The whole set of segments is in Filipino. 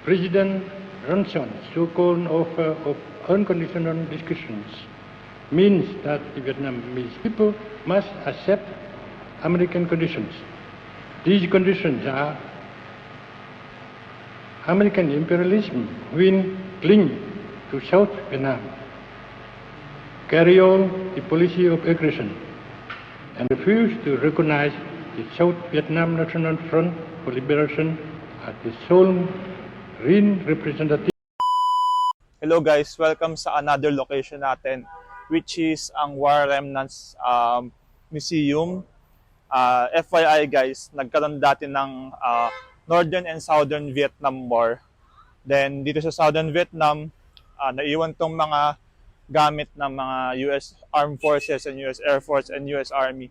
President Johnson's so-called offer of unconditional discussions means that the Vietnamese people must accept American conditions. These conditions are American imperialism will cling to South Vietnam, carry on the policy of aggression, and refuse to recognize the South Vietnam National Front for Liberation as the sole real representative. Hello guys, welcome sa another location natin, which is ang War Remnants Museum. FYI guys, nagkaroon dati ng Northern and Southern Vietnam War. Then dito sa Southern Vietnam, naiwan tong mga gamit ng mga US Armed Forces and US Air Force and US Army.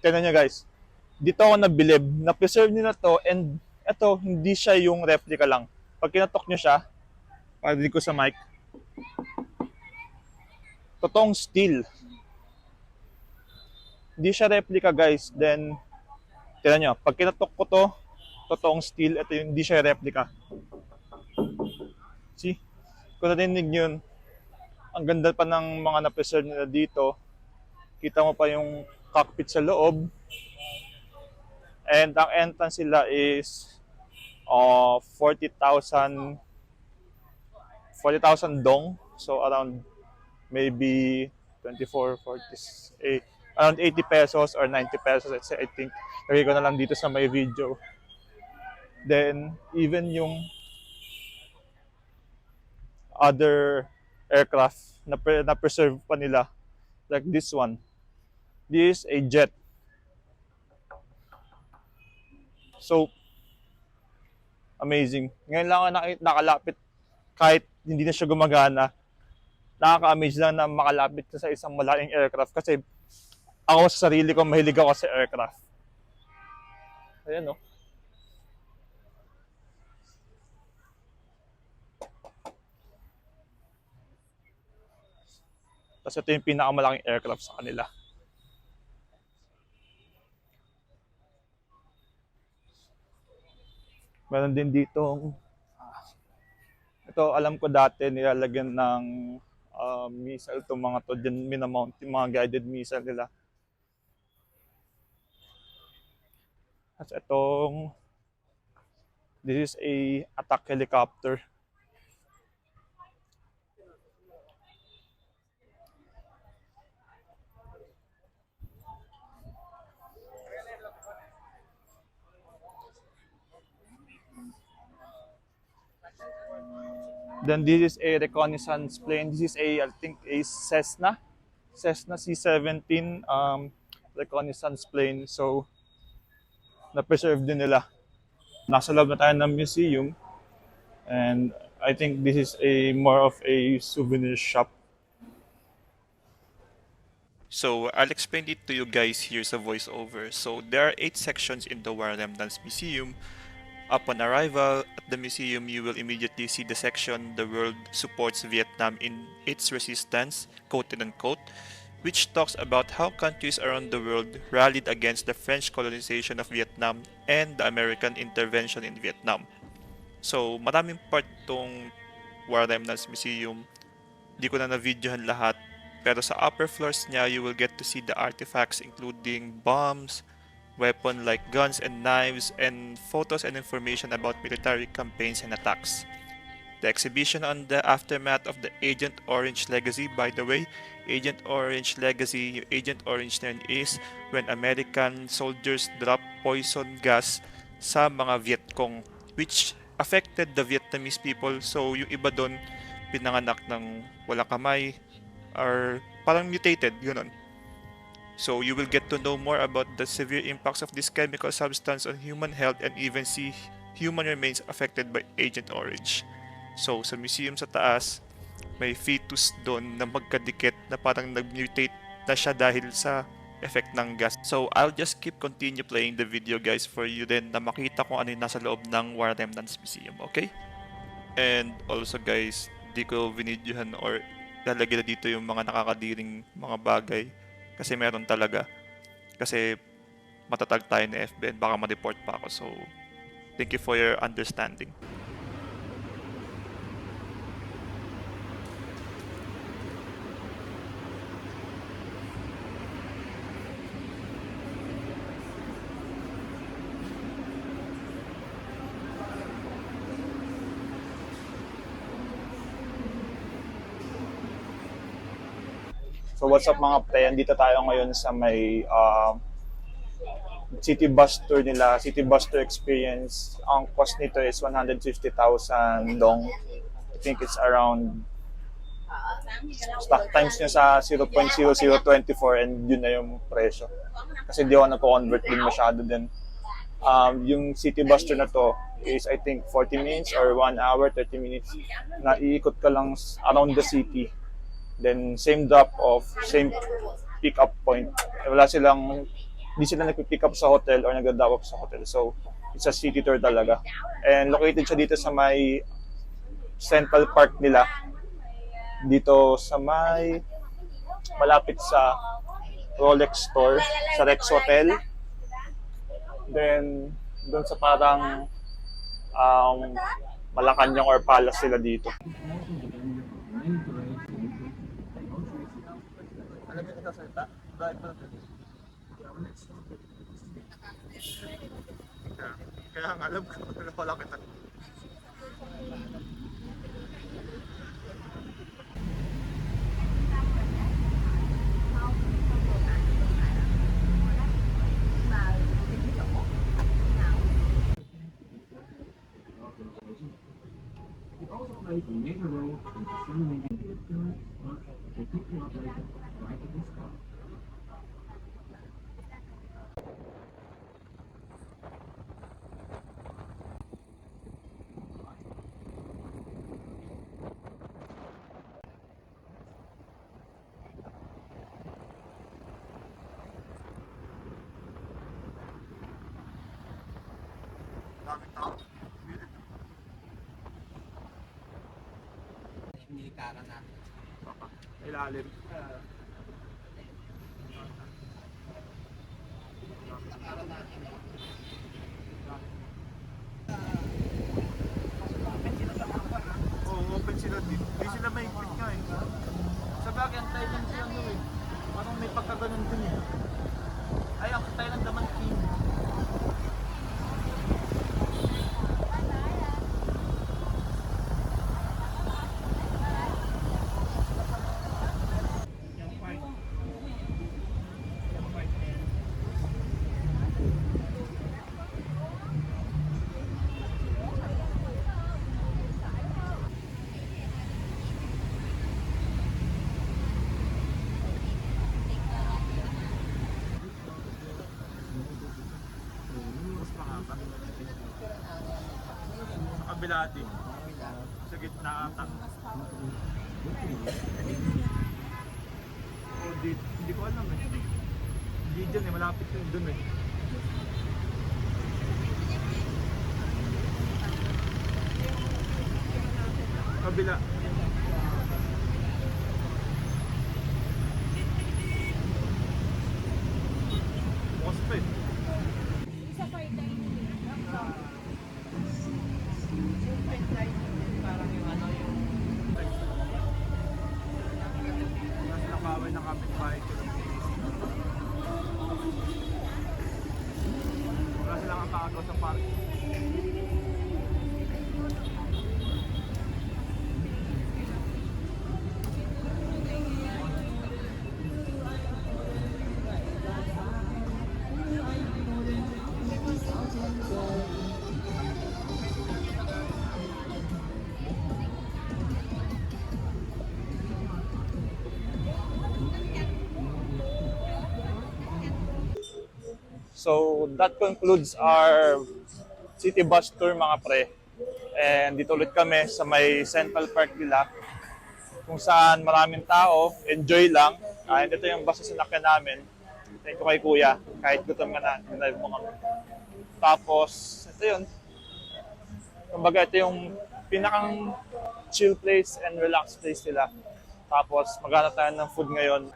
Tignan nyo guys, dito ako nabilib, na-preserve nila to, and ito, hindi siya yung replica lang. Pag kinatok nyo siya, pagdinig ko sa mic, totoong steel. Hindi siya replica guys. Then, tignan nyo, pag kinatok ko to, totoong steel, ito yung hindi siya replica. See? Kung narinig yun, ang ganda pa ng mga na-preserve nila dito. Kita mo pa yung cockpit sa loob. And ang entrance sila is 40,000 dong. So around maybe 24, 40, around 80 pesos or 90 pesos. I think, lagay ko na lang dito sa my video. Then, even yung other aircraft na preserve pa nila, like this one. This is a jet. So, amazing. Ngayon lang ako nakalapit, kahit hindi na siya gumagana. Nakaka-amaze lang na makalapit ka sa isang malaking aircraft kasi ako sa sarili ko, mahilig ako sa aircraft. Ayan o. Tapos ito yung pinakamalaking aircraft sa kanila. Meron din dito, ito alam ko dati nilalagyan ng missile itong mga to, dyan minamount yung mga guided missile nila. At itong, this is a attack helicopter. Then this is a reconnaissance plane. This is I think a Cessna C-17 reconnaissance plane. So, na-preserve din nila. Nasa loob na tayo ng museum. And I think this is more of a souvenir shop. So I'll explain it to you guys. Here's a voiceover. So there are 8 sections in the War Remnants Museum. Upon arrival at the museum, you will immediately see the section "The World Supports Vietnam in Its Resistance," quote unquote, which talks about how countries around the world rallied against the French colonization of Vietnam and the American intervention in Vietnam. So maraming part tong War Remnants Museum. Di ko na na-videohan lahat. Pero sa upper floors niya, you will get to see the artifacts including bombs, weapons like guns and knives, and photos and information about military campaigns and attacks. The exhibition on the aftermath of the Agent Orange legacy, by the way, Agent Orange legacy, Agent Orange na yun is when American soldiers drop poison gas sa mga Vietcong, which affected the Vietnamese people. So yung iba doon, pinanganak ng walang kamay, or parang mutated, gano'n. So you will get to know more about the severe impacts of this chemical substance on human health and even see human remains affected by Agent Orange. So sa museum sa taas, may fetus doon na magkadikit na parang nag-mutate na siya dahil sa effect ng gas. So I'll just continue playing the video guys for you then na makita kung ano yung nasa loob ng War Remnants Museum, okay? And also guys, di ko vinidyohan or lalagyan na dito yung mga nakakadiring mga bagay. Kasi meron talaga. Kasi matatag tayo ni FBN, baka ma-report pa ako. So, Thank you for your understanding. So what's up mga pre, andito tayo ngayon sa may city bus tour nila, city bus tour experience. Ang cost nito is 150,000 dong. I think it's around stock times niya sa 0.0024 and yun na yung presyo. Kasi di ako nagko-convert din masyado din. Yung city bus tour na to is I think 40 minutes or 1 hour, 30 minutes na iikot ka lang around the city. Then same drop off, same pick up point. Hindi sila nagpi-pick up sa hotel or nagda-drop off sa hotel. So it's a city tour talaga. And located siya dito sa may Central Park nila. Dito sa may malapit sa Rolex store, sa Rex Hotel. Then doon sa parang Malacanang or Palace sila dito. Kaya nga alam ko, wala kita. Daming tao. Militara na. Ilalim. Oo, open sila. Di sila may quick nga eh. Sa bagay, ang Thailand siya ano eh. Parang may pagkaganon din eh. Ay, ang Thailand naman team. Sa kabila din. Sa gitna ata. Oh, hindi ko alam eh. Hindi dyan eh, malapit yun dun eh. Kabila. Bukas pa eh. Parang yung ano yung Nasa nakaway na kapitbahay ko ng wala silang ang pakagaw sa park. So that concludes our city bus tour mga pre. And dito ulit kami sa may Central Park nila kung saan maraming tao, enjoy lang. And ito yung bus na sinakyan namin. Thank you kay kuya, kahit gutom ka na, dinrive mo kami. Tapos, ito yun. Kumbaga ito yung pinakang chill place and relax place nila. Tapos maghanap tayo ng food ngayon.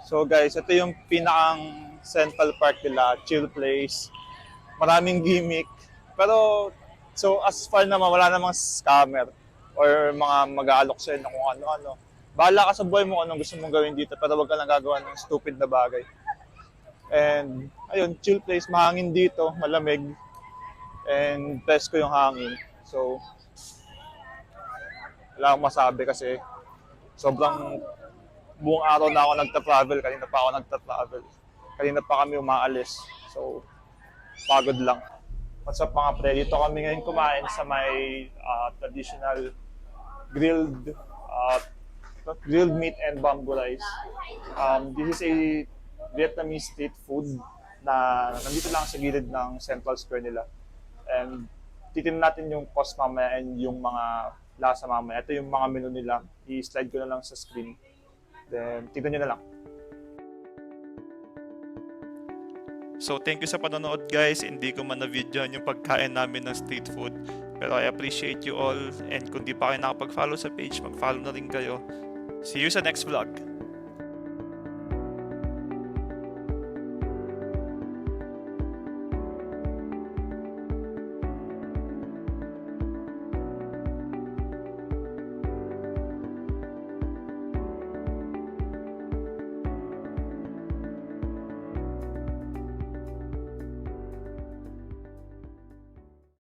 So guys, ito yung pinakang Central Park nila, chill place. Maraming gimmick. Pero, so as far naman, wala namang scammer or mga mag-aalok sa'yo na kung ano-ano. Bahala ka sa buhay mo kung anong gusto mong gawin dito, pero wag ka lang gagawa ng stupid na bagay. And, ayun, chill place, mahangin dito, malamig, and presko yung hangin. So, wala akong masabi kasi sobrang buong araw na ako nagta-travel, kanina pa ako nagta-travel. Kanina pa kami umaalis. So, pagod lang. What's up mga pre? Dito kami ngayon kumain sa may traditional grilled grilled meat and bamboo rice. This is a Vietnamese street food na nandito lang sa gilid ng Central Square nila. And titingnan natin yung cost mamaya and yung mga lasa mamaya. Ito yung mga menu nila. I-slide ko na lang sa screen. Then, tignan nyo na lang. So thank you sa panonood guys. Hindi ko man na-videoan yung pagkain namin ng street food. Pero I appreciate you all. And kung di pa kayo nakapag-follow sa page, mag-follow na rin kayo. See you sa next vlog.